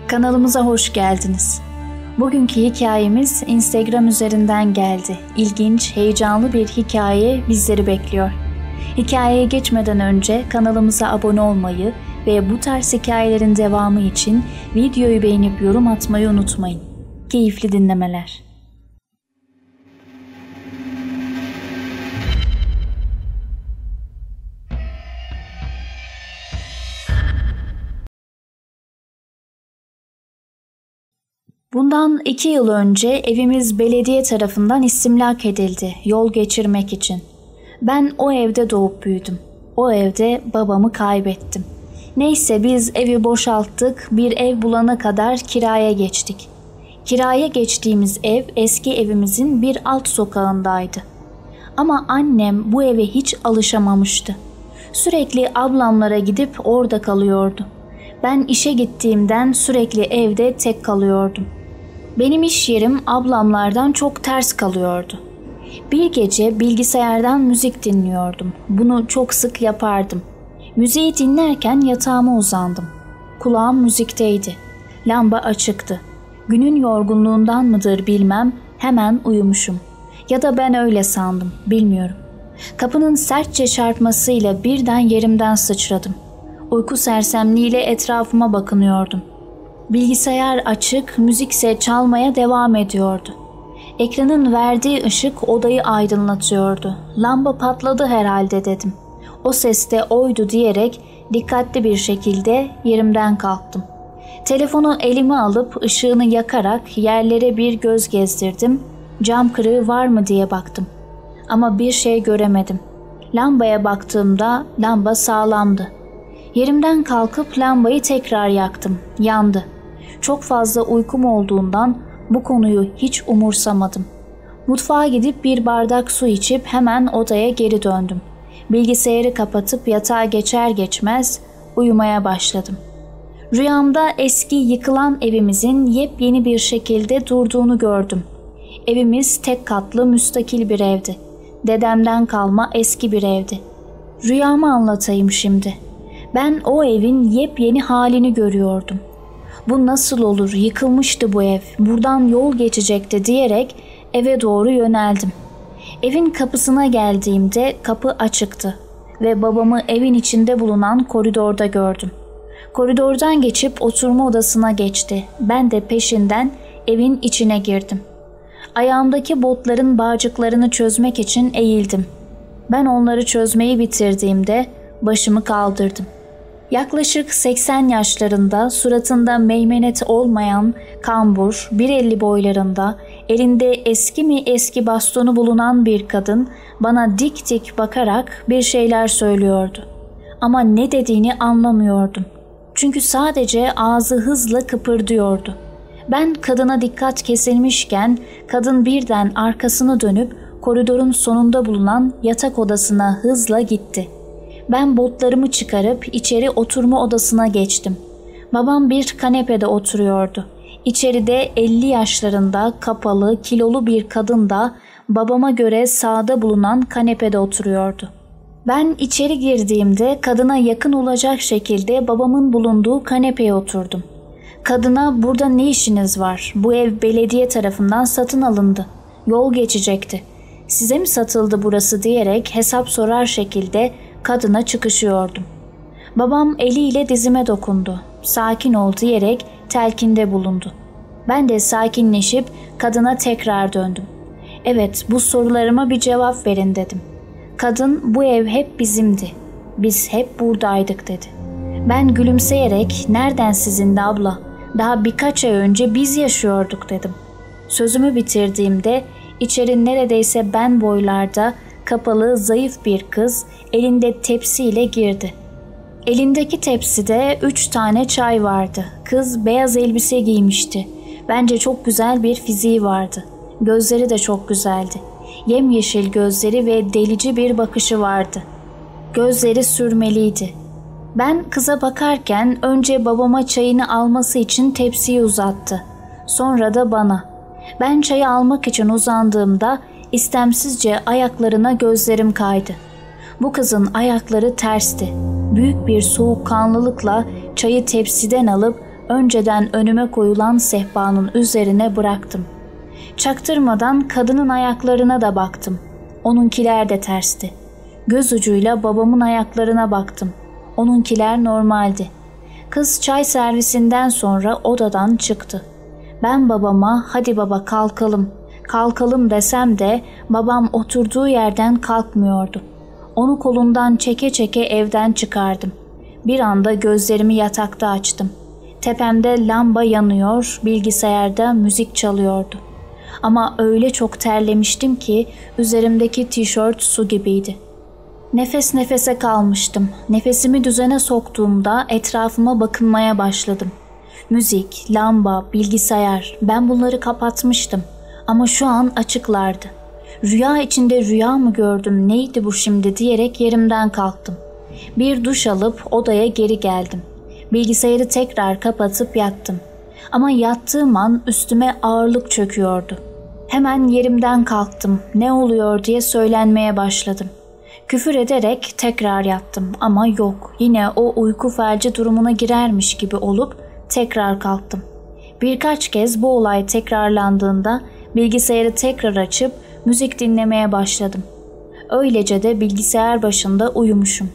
Kanalımıza hoş geldiniz. Bugünkü hikayemiz Instagram üzerinden geldi. İlginç, heyecanlı bir hikaye bizleri bekliyor. Hikayeye geçmeden önce kanalımıza abone olmayı ve bu tarz hikayelerin devamı için videoyu beğenip yorum atmayı unutmayın. Keyifli dinlemeler. Bundan 2 yıl önce evimiz belediye tarafından istimlak edildi yol geçirmek için. Ben o evde doğup büyüdüm. O evde babamı kaybettim. Neyse biz evi boşalttık, bir ev bulana kadar kiraya geçtik. Kiraya geçtiğimiz ev eski evimizin bir alt sokağındaydı. Ama annem bu eve hiç alışamamıştı. Sürekli ablamlara gidip orada kalıyordu. Ben işe gittiğimden sürekli evde tek kalıyordum. Benim iş yerim ablamlardan çok ters kalıyordu. Bir gece bilgisayardan müzik dinliyordum. Bunu çok sık yapardım. Müziği dinlerken yatağıma uzandım. Kulağım müzikteydi. Lamba açıktı. Günün yorgunluğundan mıdır bilmem, hemen uyumuşum. Ya da ben öyle sandım, bilmiyorum. Kapının sertçe çarpmasıyla birden yerimden sıçradım. Uyku sersemliğiyle etrafıma bakınıyordum. Bilgisayar açık, müzikse çalmaya devam ediyordu. Ekranın verdiği ışık odayı aydınlatıyordu. Lamba patladı herhalde dedim. O ses de oydu diyerek dikkatli bir şekilde yerimden kalktım. Telefonu elime alıp ışığını yakarak yerlere bir göz gezdirdim. Cam kırığı var mı diye baktım. Ama bir şey göremedim. Lambaya baktığımda lamba sağlamdı. Yerimden kalkıp lambayı tekrar yaktım. Yandı. Çok fazla uykum olduğundan bu konuyu hiç umursamadım. Mutfağa gidip bir bardak su içip hemen odaya geri döndüm. Bilgisayarı kapatıp yatağa geçer geçmez uyumaya başladım. Rüyamda eski yıkılan evimizin yepyeni bir şekilde durduğunu gördüm. Evimiz tek katlı müstakil bir evdi. Dedemden kalma eski bir evdi. Rüyamı anlatayım şimdi. Ben o evin yepyeni halini görüyordum. Bu nasıl olur, yıkılmıştı bu ev, buradan yol geçecekti diyerek eve doğru yöneldim. Evin kapısına geldiğimde kapı açıktı ve babamı evin içinde bulunan koridorda gördüm. Koridordan geçip oturma odasına geçti. Ben de peşinden evin içine girdim. Ayağımdaki botların bağcıklarını çözmek için eğildim. Ben onları çözmeyi bitirdiğimde başımı kaldırdım. Yaklaşık 80 yaşlarında, suratında meymenet olmayan, kambur, 1.50 boylarında, elinde eski mi eski bastonu bulunan bir kadın bana dik dik bakarak bir şeyler söylüyordu. Ama ne dediğini anlamıyordum. Çünkü sadece ağzı hızla kıpırdıyordu. Ben kadına dikkat kesilmişken kadın birden arkasını dönüp koridorun sonunda bulunan yatak odasına hızla gitti. Ben botlarımı çıkarıp içeri oturma odasına geçtim. Babam bir kanepede oturuyordu. İçeride 50 yaşlarında kapalı, kilolu bir kadın da babama göre sağda bulunan kanepede oturuyordu. Ben içeri girdiğimde kadına yakın olacak şekilde babamın bulunduğu kanepeye oturdum. Kadına "Burada ne işiniz var? Bu ev belediye tarafından satın alındı. Yol geçecekti. Size mi satıldı burası?" diyerek hesap sorar şekilde kadına çıkışıyordum. Babam eliyle dizime dokundu. "Sakin ol" diyerek telkinde bulundu. Ben de sakinleşip kadına tekrar döndüm. "Evet, bu sorularıma bir cevap verin" dedim. Kadın "Bu ev hep bizimdi. Biz hep buradaydık" dedi. Ben gülümseyerek "Nereden sizindi abla? Daha birkaç ay önce biz yaşıyorduk" dedim. Sözümü bitirdiğimde içeri neredeyse ben boylarda kapalı, zayıf bir kız elinde tepsiyle girdi. Elindeki tepside 3 tane çay vardı. Kız beyaz elbise giymişti. Bence çok güzel bir fiziği vardı. Gözleri de çok güzeldi. Yemyeşil gözleri ve delici bir bakışı vardı. Gözleri sürmeliydi. Ben kıza bakarken önce babama çayını alması için tepsiyi uzattı. Sonra da bana. Ben çayı almak için uzandığımda istemsizce ayaklarına gözlerim kaydı. Bu kızın ayakları tersti. Büyük bir soğukkanlılıkla çayı tepsiden alıp önceden önüme koyulan sehpanın üzerine bıraktım. Çaktırmadan kadının ayaklarına da baktım. Onunkiler de tersti. Göz ucuyla babamın ayaklarına baktım. Onunkiler normaldi. Kız çay servisinden sonra odadan çıktı. Ben babama hadi baba kalkalım, kalkalım desem de babam oturduğu yerden kalkmıyordu. Onu kolundan çeke çeke evden çıkardım. Bir anda gözlerimi yatakta açtım. Tepemde lamba yanıyor, bilgisayarda müzik çalıyordu. Ama öyle çok terlemiştim ki üzerimdeki tişört su gibiydi. Nefes nefese kalmıştım. Nefesimi düzene soktuğumda etrafıma bakınmaya başladım. Müzik, lamba, bilgisayar, ben bunları kapatmıştım. Ama şu an açıklardı. Rüya içinde rüya mı gördüm, neydi bu şimdi diyerek yerimden kalktım. Bir duş alıp odaya geri geldim. Bilgisayarı tekrar kapatıp yattım. Ama yattığım an üstüme ağırlık çöküyordu. Hemen yerimden kalktım. Ne oluyor diye söylenmeye başladım. Küfür ederek tekrar yattım ama yok, yine o uyku felci durumuna girermiş gibi olup tekrar kalktım. Birkaç kez bu olay tekrarlandığında bilgisayarı tekrar açıp müzik dinlemeye başladım. Öylece de bilgisayar başında uyumuşum.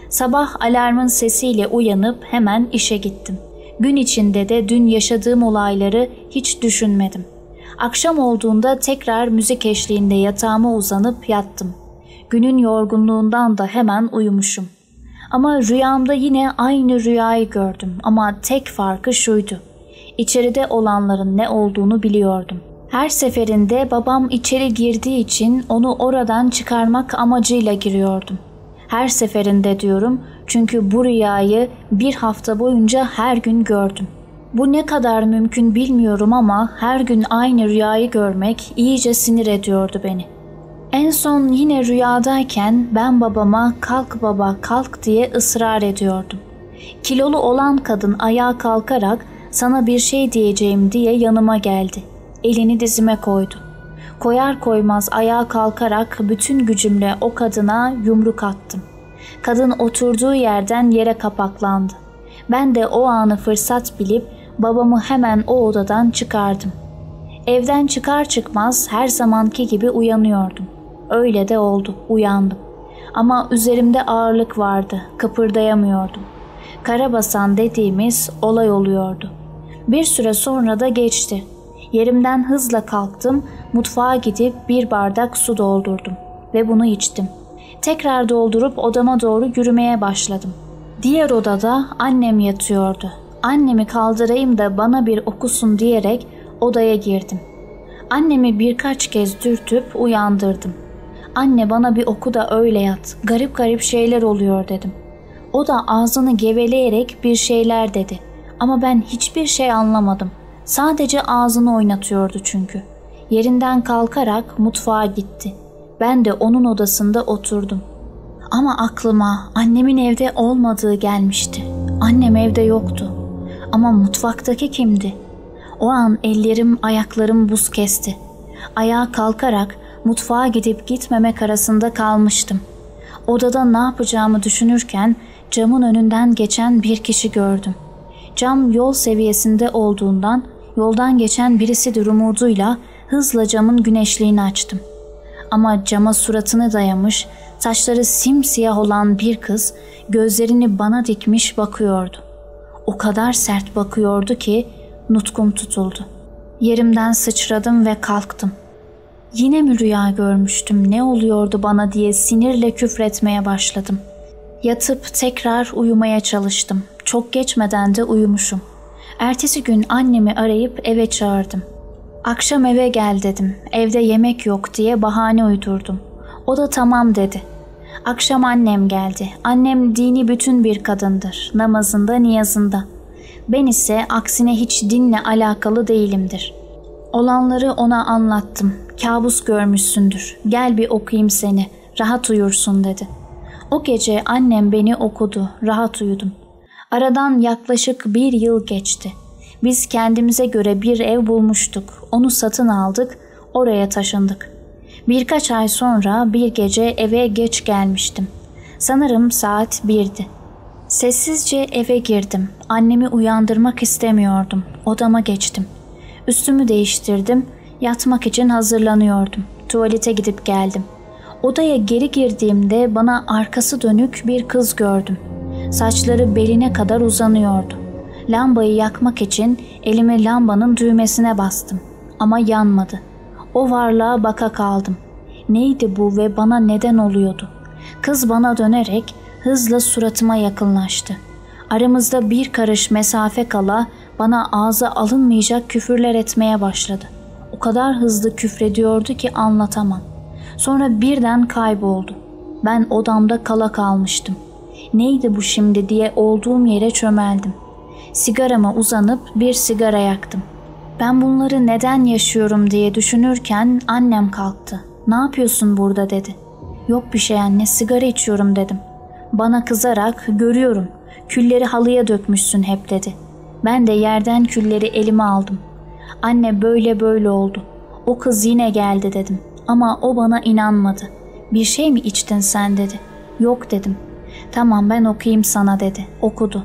Sabah alarmın sesiyle uyanıp hemen işe gittim. Gün içinde de dün yaşadığım olayları hiç düşünmedim. Akşam olduğunda tekrar müzik eşliğinde yatağıma uzanıp yattım. Günün yorgunluğundan da hemen uyumuşum. Ama rüyamda yine aynı rüyayı gördüm ama tek farkı şuydu. İçeride olanların ne olduğunu biliyordum. Her seferinde babam içeri girdiği için onu oradan çıkarmak amacıyla giriyordum. Her seferinde diyorum çünkü bu rüyayı bir hafta boyunca her gün gördüm. Bu ne kadar mümkün bilmiyorum ama her gün aynı rüyayı görmek iyice sinir ediyordu beni. En son yine rüyadayken ben babama kalk baba kalk diye ısrar ediyordum. Kilolu olan kadın ayağa kalkarak sana bir şey diyeceğim diye yanıma geldi. Elini dizime koydu. Koyar koymaz ayağa kalkarak bütün gücümle o kadına yumruk attım. Kadın oturduğu yerden yere kapaklandı. Ben de o anı fırsat bilip babamı hemen o odadan çıkardım. Evden çıkar çıkmaz her zamanki gibi uyanıyordum. Öyle de oldu, uyandım. Ama üzerimde ağırlık vardı, kıpırdayamıyordum. Karabasan dediğimiz olay oluyordu. Bir süre sonra da geçti. Yerimden hızla kalktım, mutfağa gidip bir bardak su doldurdum ve bunu içtim. Tekrar doldurup odama doğru yürümeye başladım. Diğer odada annem yatıyordu. Annemi kaldırayım da bana bir okusun diyerek odaya girdim. Annemi birkaç kez dürtüp uyandırdım. Anne bana bir oku da öyle yat, garip garip şeyler oluyor dedim. O da ağzını geveleyerek bir şeyler dedi. Ama ben hiçbir şey anlamadım. Sadece ağzını oynatıyordu çünkü. Yerinden kalkarak mutfağa gitti. Ben de onun odasında oturdum. Ama aklıma annemin evde olmadığı gelmişti. Annem evde yoktu. Ama mutfaktaki kimdi? O an ellerim, ayaklarım buz kesti. Ayağa kalkarak mutfağa gidip gitmemek arasında kalmıştım. Odada ne yapacağımı düşünürken camın önünden geçen bir kişi gördüm. Cam yol seviyesinde olduğundan yoldan geçen birisidir umuduyla hızla camın güneşliğini açtım. Ama cama suratını dayamış, saçları simsiyah olan bir kız gözlerini bana dikmiş bakıyordu. O kadar sert bakıyordu ki nutkum tutuldu. Yerimden sıçradım ve kalktım. Yine mi rüya görmüştüm, ne oluyordu bana diye sinirle küfretmeye başladım. Yatıp tekrar uyumaya çalıştım. Çok geçmeden de uyumuşum. Ertesi gün annemi arayıp eve çağırdım. Akşam eve gel dedim. Evde yemek yok diye bahane uydurdum. O da tamam dedi. Akşam annem geldi. Annem dini bütün bir kadındır. Namazında, niyazında. Ben ise aksine hiç dinle alakalı değilimdir. Olanları ona anlattım. Kabus görmüşsündür. Gel bir okuyayım seni. Rahat uyursun dedi. O gece annem beni okudu. Rahat uyudum. Aradan yaklaşık 1 yıl geçti. Biz kendimize göre bir ev bulmuştuk. Onu satın aldık. Oraya taşındık. Birkaç ay sonra bir gece eve geç gelmiştim. Sanırım saat 1'di. Sessizce eve girdim. Annemi uyandırmak istemiyordum. Odama geçtim. Üstümü değiştirdim. Yatmak için hazırlanıyordum. Tuvalete gidip geldim. Odaya geri girdiğimde bana arkası dönük bir kız gördüm. Saçları beline kadar uzanıyordu. Lambayı yakmak için elimi lambanın düğmesine bastım. Ama yanmadı. O varlığa baka kaldım. Neydi bu ve bana neden oluyordu? Kız bana dönerek hızla suratıma yakınlaştı. Aramızda bir karış mesafe kala bana ağza alınmayacak küfürler etmeye başladı. O kadar hızlı küfrediyordu ki anlatamam. Sonra birden kayboldu. Ben odamda kala kalmıştım. Neydi bu şimdi diye olduğum yere çömeldim. Sigarama uzanıp bir sigara yaktım. Ben bunları neden yaşıyorum diye düşünürken annem kalktı. "Ne yapıyorsun burada?" dedi. "Yok bir şey anne, sigara içiyorum." dedim. Bana kızarak "Görüyorum, külleri halıya dökmüşsün hep." dedi. Ben de yerden külleri elime aldım. "Anne böyle böyle oldu. O kız yine geldi." dedim. Ama o bana inanmadı. "Bir şey mi içtin sen?" dedi. "Yok." dedim. "Tamam, ben okuyayım sana." dedi. Okudu.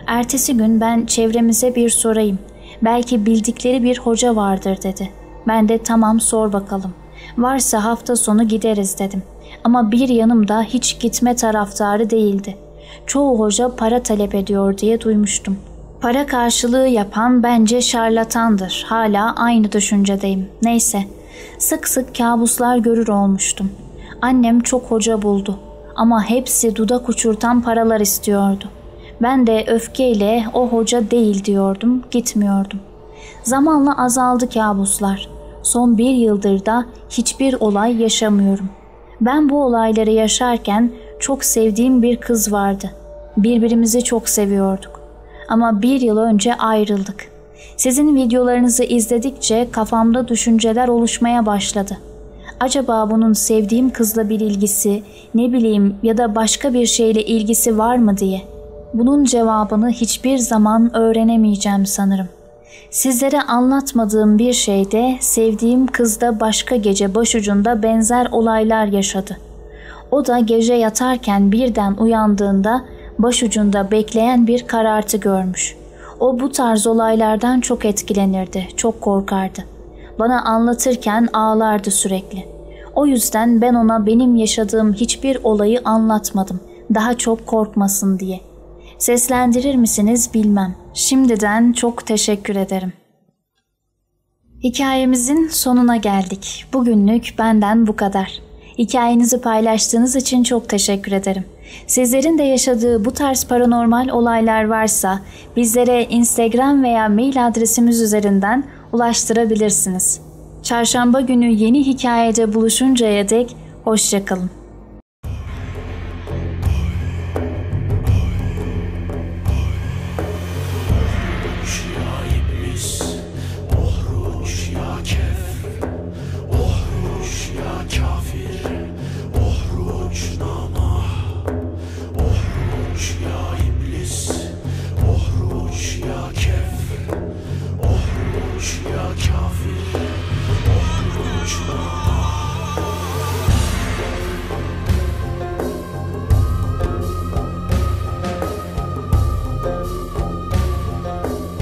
Ertesi gün ben çevremize bir sorayım. Belki bildikleri bir hoca vardır dedi. Ben de "Tamam, sor bakalım. Varsa hafta sonu gideriz." dedim. Ama bir yanımda hiç gitme taraftarı değildi. Çoğu hoca para talep ediyor diye duymuştum. Para karşılığı yapan bence şarlatandır. Hala aynı düşüncedeyim. Neyse. Sık sık kabuslar görür olmuştum. Annem çok hoca buldu. Ama hepsi dudak uçurtan paralar istiyordu. Ben de öfkeyle o hoca değil diyordum, gitmiyordum. Zamanla azaldı kabuslar. Son 1 yıldır da hiçbir olay yaşamıyorum. Ben bu olayları yaşarken çok sevdiğim bir kız vardı. Birbirimizi çok seviyorduk. Ama 1 yıl önce ayrıldık. Sizin videolarınızı izledikçe kafamda düşünceler oluşmaya başladı. Acaba bunun sevdiğim kızla bir ilgisi, ne bileyim, ya da başka bir şeyle ilgisi var mı diye. Bunun cevabını hiçbir zaman öğrenemeyeceğim sanırım. Sizlere anlatmadığım bir şeyde sevdiğim kızda başka gece başucunda benzer olaylar yaşadı. O da gece yatarken birden uyandığında başucunda bekleyen bir karartı görmüş. O bu tarz olaylardan çok etkilenirdi, çok korkardı. Bana anlatırken ağlardı sürekli. O yüzden ben ona benim yaşadığım hiçbir olayı anlatmadım, daha çok korkmasın diye. Seslendirir misiniz bilmem. Şimdiden çok teşekkür ederim. Hikayemizin sonuna geldik. Bugünlük benden bu kadar. Hikayenizi paylaştığınız için çok teşekkür ederim. Sizlerin de yaşadığı bu tarz paranormal olaylar varsa bizlere Instagram veya mail adresimiz üzerinden ulaştırabilirsiniz. Çarşamba günü yeni hikayede buluşuncaya dek hoşça kalın.